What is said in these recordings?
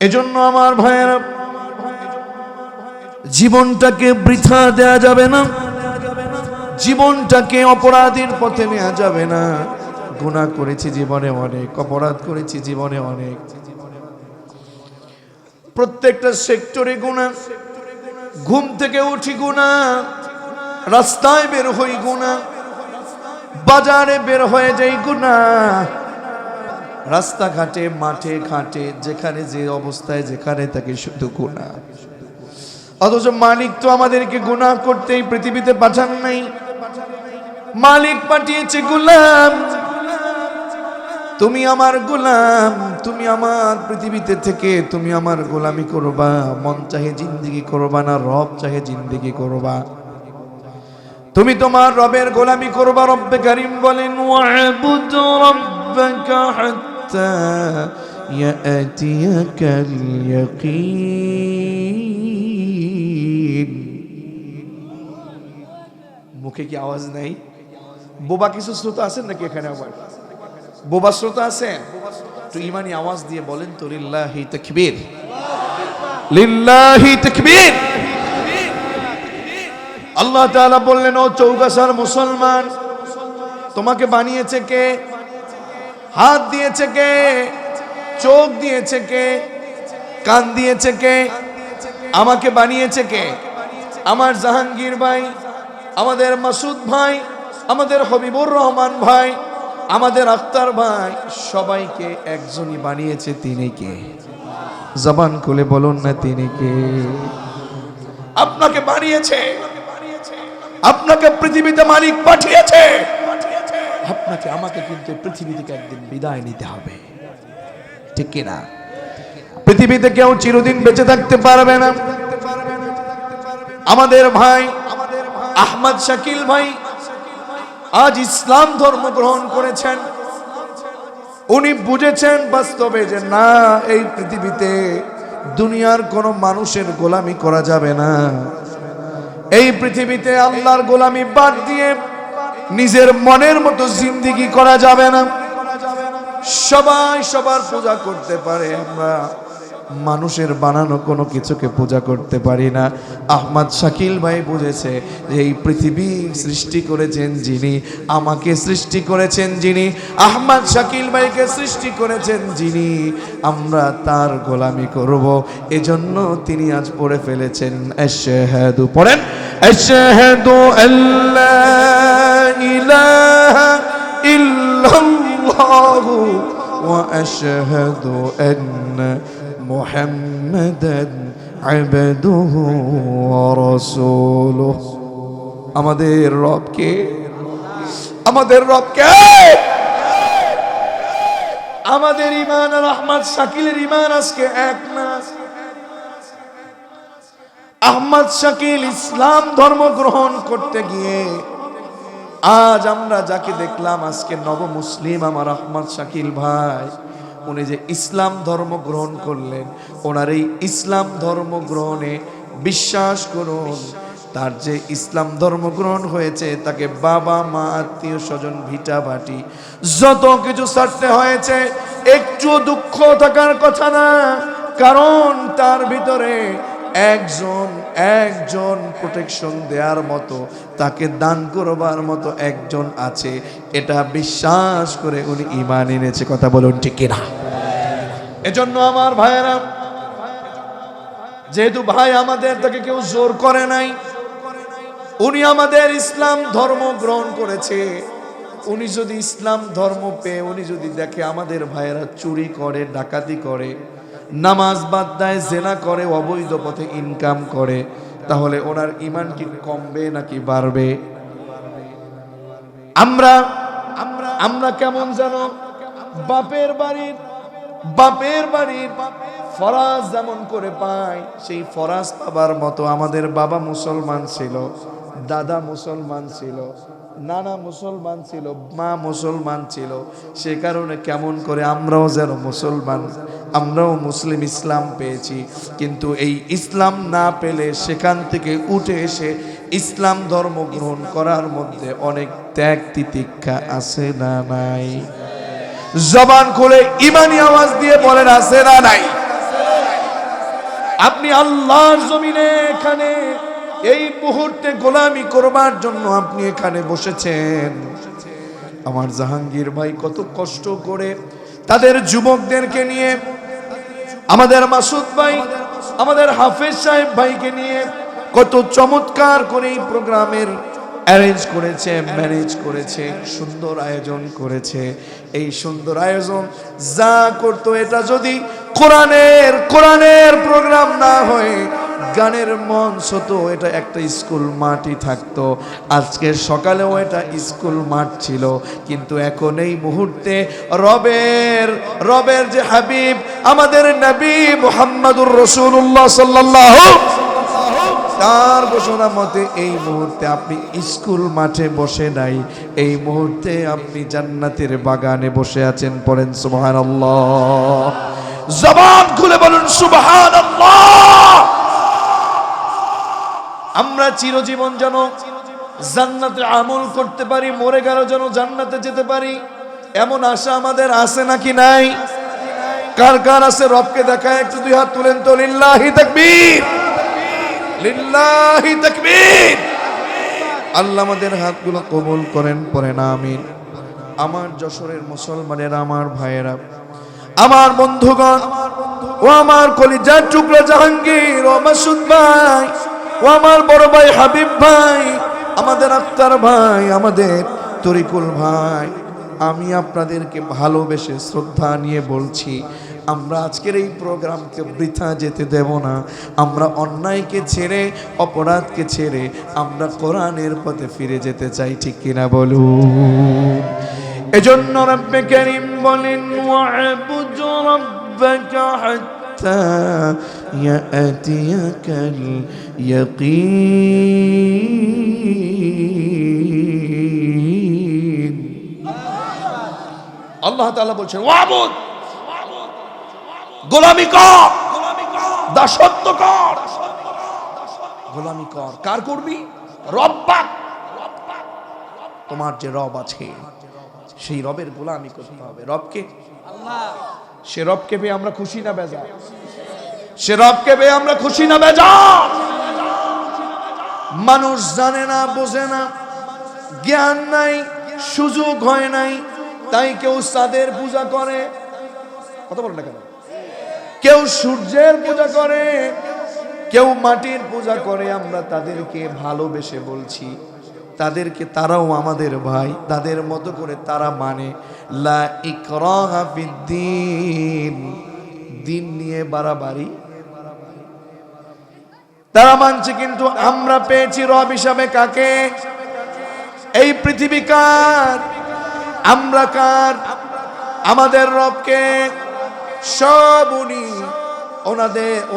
এজন্য আমার ভাইয়েরা, জীবনটাকে বৃথা দেয়া যাবে না, জীবনটাকে অপরাধীর পথে নেওয়া যাবে না। গুনাহ করেছি জীবনে অনেক, অপরাধ করেছি জীবনে অনেক, প্রত্যেকটা সেক্টরে গুনাহ। ঘুম থেকে উঠি গুনাহ, রাস্তায় বের হই গুনাহ, বাজারে বের হয়ে যাই গুনাহ, রাস্তাঘাটে মাঠে ঘাটে যেখানে যে অবস্থায় যেখানে থাকে শুধু গুনাহ। অথচ মালিক তো আমাদেরকে গুনাহ করতেই পৃথিবীতে পাঠান নাই। মালিক পাঠিয়েছে গোলাম, তুমি আমার গোলাম, তুমি আমার পৃথিবীতে থেকে তুমি আমার গোলামি করবা। মন চাহে জিন্দেগি করবা না রব চাহে জিন্দেগি করবা, তুমি তোমার রবের গোলামি করবা। রব্বে কারীম বলেন ওয়া'বুদ রাব্বাকা হাত্তা ইয়াতিয়াকাল ইয়াকিন। মুখে কি আওয়াজ নাই? বোবা কিছু শ্রোতা আছেন নাকি এখানে? আবার বোবা শ্রোতা আছেন? একটু ইমানি আওয়াজ দিয়ে বলেন তো লিল্লাহি তাকবীর, লিল্লাহি তাকবীর। আল্লাহ তাআলা বললেন, ও চৌগাছার মুসলমান, তোমাকে বানিয়েছে কে? হাত দিয়েছে কে? চোখ দিয়েছে কে? কান দিয়েছে কে? আমাকে বানিয়েছে কে? আমার জাহাঙ্গীর ভাই, আমাদের মাসুদ ভাই, আমাদের হবিবুর রহমান ভাই, আমাদের আখতার ভাই, সবাইকে একজনই বানিয়েছে। তিনি কে? জবান খুলে বলুন না তিনি কে? আপনাকে বানিয়েছে, আপনাকে পৃথিবীতে মালিক পাঠিয়েছে। আপনাকে আমাকে কিন্তু পৃথিবী থেকে একদিন বিদায় নিতে হবে, ঠিক কিনা? পৃথিবীতে কেউ চিরদিন বেঁচে থাকতে পারবে না। আমাদের ভাই আহমদ শাকিল ভাই আজ ইসলাম ধর্ম গ্রহণ করেছেন। উনি বুঝেছেন বাস্তবে যে না, এই পৃথিবীতে দুনিয়ার কোনো মানুষের গোলামি করা যাবে না। এই পৃথিবীতে আল্লাহর গোলামি বাদ দিয়ে নিজের মনের মতো জিন্দেগি করা যাবে না। সবাই সবার পূজা করতে পারে, আমরা মানুষের বানানো কোনো কিছুকে পূজা করতে পারি না। আহমদ শাকিল ভাই বুঝেছে যে এই পৃথিবী সৃষ্টি করেছেন যিনি, আমাকে সৃষ্টি করেছেন যিনি, আহমদ শাকিল ভাইকে সৃষ্টি করেছেন যিনি, আমরা তার গোলামি করব। এজন্য তিনি আজ পড়ে ফেলেছেন আশহাদু, পড়েন আশহাদু আল্লা ইলাহা ইল্লাল্লাহু ওয়া আশহাদু আন্না মুহাম্মাদান আবদুহু ওয়া রাসূলুহু। আমাদের রবকে, আমাদের রবকে, আমাদের ঈমান আর আহমদ শাকিলের ঈমান আজকে এক না। আহমদ শাকিল ইসলাম ধর্ম গ্রহণ করতে গিয়ে আজ আমরা যাকে দেখলাম আজকে নব মুসলিম, আমার আহমদ শাকিল ভাই, উনি যে ইসলাম ধর্ম গ্রহণ করলেন, ওনার এই ইসলাম ধর্ম গ্রহণে বিশ্বাস করুন, তার যে ইসলাম ধর্ম গ্রহণ হয়েছে তাকে বাবা মা আত্মীয় স্বজন ভিটা বাটি যত কিছু ছাড়তে হয়েছে, একটু দুঃখ থাকার কথা না। কারণ তার ভিতরে একজন প্রোটেকশন দেওয়ার মতো, তাকে দান করবার মতো একজন আছে। এটা বিশ্বাস করে উনি ঈমান এনেছে। কথা বলুন ঠিক কিনা? এজন্য আমার ভাইয়েরা, যেহেতু ভাই আমাদের, তাকে কেউ জোর করে নাই, উনি আমাদের ইসলাম ধর্ম গ্রহণ করেছে। উনি যদি ইসলাম ধর্ম পেয়ে উনি যদি দেখে আমাদের ভাইয়েরা চুরি করে, ডাকাতি করে, নামাজ বাদ দেয়, জেনা করে, অবৈধ পথে ইনকাম করে, তাহলে ওনার ঈমান কি কমবে নাকি বাড়বে? আমরা কেমন জানো, বাপের বাড়ির ফরাজ যেমন করে পায়, সেই ফরাজ পাবার মতো আমাদের বাবা মুসলমান ছিল, দাদা মুসলমান ছিল, নানা মুসলমান ছিল, মা মুসলমান ছিল। সে কারণে কেমন করে আমরাও যেন মুসলমান, আমরাও মুসলিম ইসলাম পেয়েছি, কিন্তু এই ইসলাম না পেলে সেখান থেকে উঠে এসে ইসলাম ধর্ম গ্রহণ করার মধ্যে অনেক ত্যাগ তিতিক্ষা আছে না নাই? জবান খুলে ইমানি আওয়াজ দিয়ে বলেন আছে না নাই? আপনি আল্লাহর জমিনে এখানে এই মুহূর্তে গোলামি করবার জন্য আপনি এখানে বসেছেন। আমার জাহাঙ্গীর ভাই কত কষ্ট করে তাদের যুবকদেরকে নিয়ে, আমাদের মাসুদ ভাই, আমাদের হাফেজ সাহেব ভাইকে নিয়ে কত চমৎকার করে এই প্রোগ্রামের অ্যারেঞ্জ করেছে, ম্যানেজ করেছে, সুন্দর আয়োজন করেছে। এই সুন্দর আয়োজন যা করতো, এটা যদি কোরআনের প্রোগ্রাম না হয়, গানের মঞ্চ হতো, এটা একটা স্কুল মাঠই থাকতো। আজকের সকালেও এটা স্কুল মাঠ ছিল, কিন্তু এখন এই মুহূর্তে রবের যে হাবিব আমাদের নবী মুহাম্মদুর রাসূলুল্লাহ সাল্লাল্লাহু তার ঘোষণা মতে এই মুহূর্তে আপনি স্কুল মাঠে বসে নাই, এই মুহূর্তে আপনি জান্নাতের বাগানে বসে আছেন। পড়েন সুবহানাল্লাহ, জবান খুলে বলুন সুবহানাল্লাহ। আমরা চিরজীবন যেন জান্নাতে আমল করতে পারি, মরে গেল যেন জান্নাতে যেতে পারি, এমন আশা আমাদের আছে নাকি নাই? কার কার আছে? রবকে দেখায় একটু দুই হাত তুলেন তো। লিল্লাহি তাকবীর, লিল্লাহি তাকবীর। আল্লাহ আমাদের হাতগুলো কবুল করেন, পড়েন আমিন। আমার যশোরের মুসলমানেরা, আমার ভাইয়েরা, আমার বন্ধুগণ, ও আমার কলিজার টুকরা জাহাঙ্গীর, ও মাসুদ ভাই, ও আমার বড় ভাই হাবিব ভাই, আমাদের আক্তার ভাই, আমাদের তরিকুল ভাই, আমি আপনাদেরকে ভালোবেসে শ্রদ্ধা নিয়ে বলছি, আমরা আজকের এই প্রোগ্রামকে বৃথা যেতে দেব না। আমরা অন্যায়কে ছেড়ে, অপরাধকে ছেড়ে আমরা কোরআনের পথে ফিরে যেতে চাই, ঠিক কিনা বলুন? এজন্য রব্বে কারীম বলেন, ওয়া'বুদ রাব্বাকা হাত্তা ইয়াতিয়াকাল ইয়াকিন। আল্লাহ তাআলা বলছেন, ওয়া'বুদ, গোলামি কর, দাসত্ব কর, গোলামি কর। কার করবি? রব্বাক, তোমার যে রব আছে সেই রবের গোলামি করতে হবে। রবকে? আল্লাহ। সে রবকে পেয়ে আমরা খুশি না বেজার? সে রবকে পেয়ে আমরা খুশি না বেজার? মানুষ জানে না, বোঝে না, জ্ঞান নাই, সুযোগ হয় নাই, তাই কেউ চাঁদের পূজা করে, কথা বলেন না কেন? কেউ সূর্যের পূজা করে, কেউ মাটির পূজা করে। আমরা তাদেরকে ভালোবেসে বলছি, তাদেরকে, তারাও আমাদের ভাই, তাদের মতো করে তারা মানে লা ইকরাহা ফিদ্দীন, দিন নিয়ে বাড়াবাড়ি তারা মানছে। কিন্তু আমরা পেয়েছি রব হিসাবে কাকে? এই পৃথিবী কার? আমরা কার? আমাদের রবকে। সব উনি,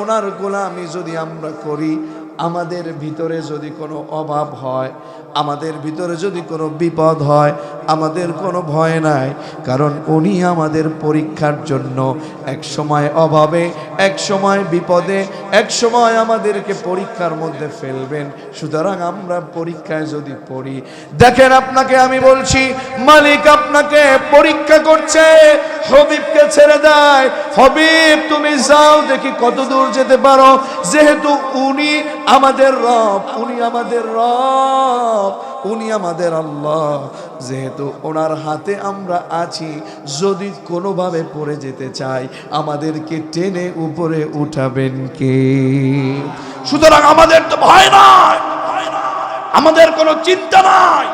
ওনার গোলামি যদি আমরা করি, আমাদের ভিতরে যদি কোনো অভাব হয়, আমাদের ভিতরে যদি কোনো বিপদ হয়, আমাদের কোনো ভয় নাই, কারণ উনি আমাদের পরীক্ষার জন্য এক সময় অভাবে, এক সময় বিপদে, এক সময় আমাদেরকে পরীক্ষার মধ্যে ফেলবেন। সুতরাং আমরা পরীক্ষায় যদি পড়ি, দেখেন আপনাকে আমি বলছি, মালিক আপনাকে পরীক্ষা করছে, হবিবকে ছেড়ে দেয়, হবিব তুমি যাও দেখি কত দূর যেতে পারো। যেহেতু উনি আমাদের রব, উনি আমাদের রব, উনি আমাদের আল্লাহ, যেহেতু ওনার হাতে আমরা আছি, যদি কোনোভাবে পড়ে যেতে চাই, আমাদেরকে টেনে উপরে উঠাবেন কে? সুতরাং আমাদের তো ভয় নাই, আমাদের কোনো চিন্তা নাই।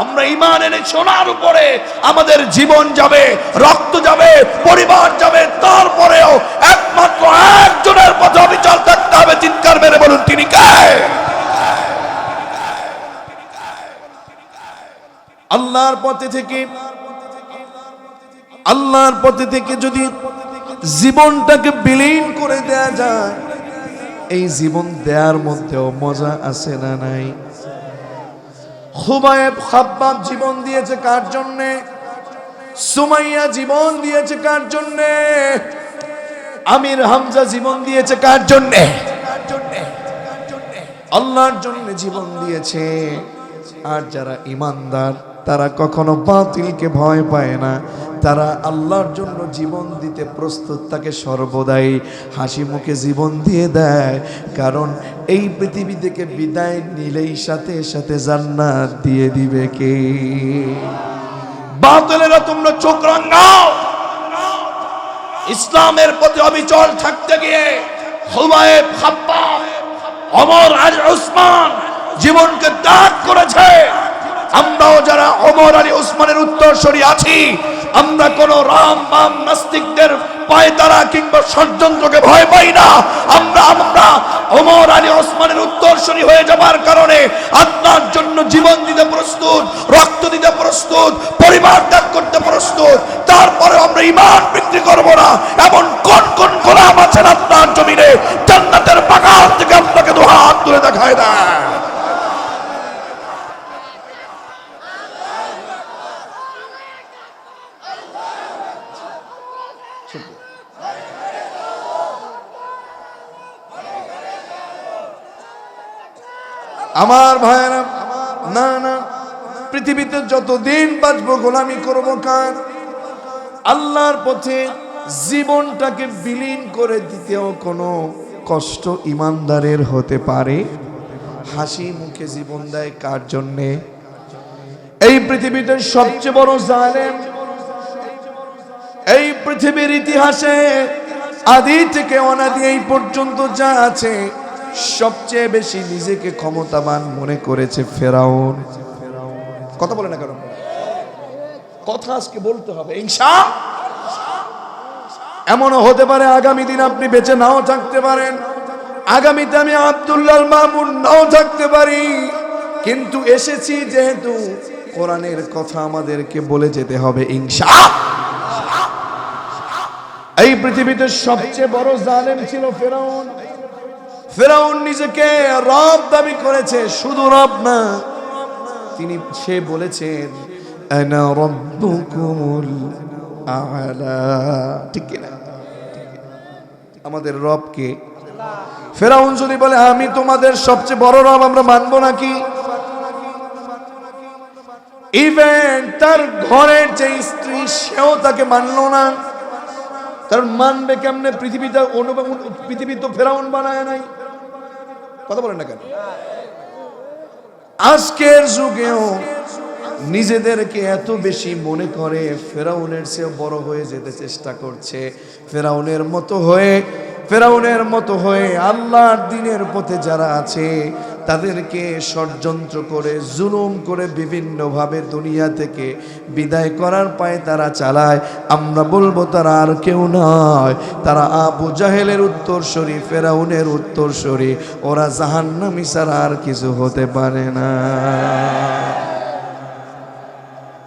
আমরা ঈমান এনে সোনার উপরে আমাদের জীবন যাবে, রক্ত যাবে, পরিবার যাবে, তারপরেও একমাত্র একজনের পথে অবিচল থাকতে হবে। চিৎকার মেরে বলুন, তিনি কে? আল্লাহর পথে থেকে যদি জীবনটাকে বিলীন করে দেয়া যায়, এই জীবন দেওয়ার মধ্যেও মজা আছে না নাই? খুবাইব খাব্বাব জীবন দিয়েছে কার জন্যে? সুমাইয়া জীবন দিয়েছে কার জন্যে? আমির হামজা জীবন দিয়েছে কার জন্যে? আল্লাহর জন্য জীবন দিয়েছে। আর যারা ইমানদার তারা কখনো বাতিলকে ভয় পায় না, তারা আল্লাহর জন্য জীবন দিতে প্রস্তুত, তাকে সর্বদাই হাসি মুখে জীবন দিয়ে দেয়। কারণ এই পৃথিবী থেকে বিদায় নিলেই সাথে সাথে জান্নাত দিয়ে দিবে কে? বাতিলেরা তোমরা চোখ রাঙাও। ইসলামের প্রতি অবিচল থাকতে গিয়ে হুবাইব, খাব্বাব, ওমর আর উসমান জীবনকে ত্যাগ করেছে। আমরাও যারা ওমর আলী উসমানের উত্তরসূরি আছি, আমরা কোন রাম বাম নাস্তিকদের পায়তারা কিংবা ষড়যন্ত্রকে ভয় পাই না। আমরা ওমর আলী উসমানের উত্তরসূরি হয়ে যাবার কারণে আল্লাহর জন্য জীবন দিতে প্রস্তুত, রক্ত দিতে প্রস্তুত, পরিবার ত্যাগ করতে প্রস্তুত। তারপরে আমরা ঈমান বিক্রি করব না। এমন কোন কোন গোলাম আছেন আল্লাহর জমিনে জান্নাতের বাগান থেকে আপনাকে দুহাত তুলে দেখায় দেয়। আমার ভাইয়েরা, না না, পৃথিবীতে যতদিন বাঁচবো গোলামি করবো কার? আল্লাহর পথে জীবনটাকে বিলীন করে দিতেও কোনো কষ্ট ইমানদারের হতে পারে? হাসি মুখে জীবন দেয় কার জন্যে? এই পৃথিবীতে সবচেয়ে বড় জালেম, এই পৃথিবীর ইতিহাসে আদি থেকে অনাদি এই পর্যন্ত যা আছে, সবচেয়ে বেশি নিজেকে ক্ষমতাবান মনে করেছে ফেরাউন। কথা বলে না, কারণ কথা আজকে বলতে হবে। ইনশাআল্লাহ এমনও হতে পারে আগামী দিন আপনি বেঁচে নাও থাকতে পারেন, আগামীতে আমি আব্দুল্লাহ মামুন নাও থাকতে পারি, কিন্তু এসেছি যেহেতু কোরআনের কথা আমাদেরকে বলে যেতে হবে ইনশাআল্লাহ। এই পৃথিবীতে সবচেয়ে বড় জালেম ছিল ফেরাউন। ফেরাউন নিজেকে রব দাবি করেছে, শুধু রব না, সে বলেছেন আনা রাব্বুকুমুল আ'লা। ঠিক কিনা? আমাদের রব কে? ফেরাউন যদি বলে আমি তোমাদের সবচেয়ে বড় রব, আমরা মানবো নাকি? ইভেন তার ঘরের যে স্ত্রী, সেও তাকে মানলো না। কারণ মানবে কেমনে? পৃথিবী তো ফেরাউন বানায় নাই। কথা বলেন না কেন? আজকের যুগেও নিজেদেরকে এত বেশি মনে করে ফেরাউনের চেয়ে বড় হয়ে যেতে চেষ্টা করছে। ফেরাউনের মতো হয়ে আল্লাহর দ্বীনের পথে যারা আছে তাদেরকে ষড়যন্ত্র করে, জুলুম করে বিভিন্নভাবে দুনিয়া থেকে বিদায় করার পায় তারা চালায়। আমরা বলবো তারা আর কেউ নয়, তারা আবু জাহেলের উত্তরসূরি, ফেরাউনের উত্তরসূরি। ওরা জাহান্নামী ছাড়া আর কিছু হতে পারে না।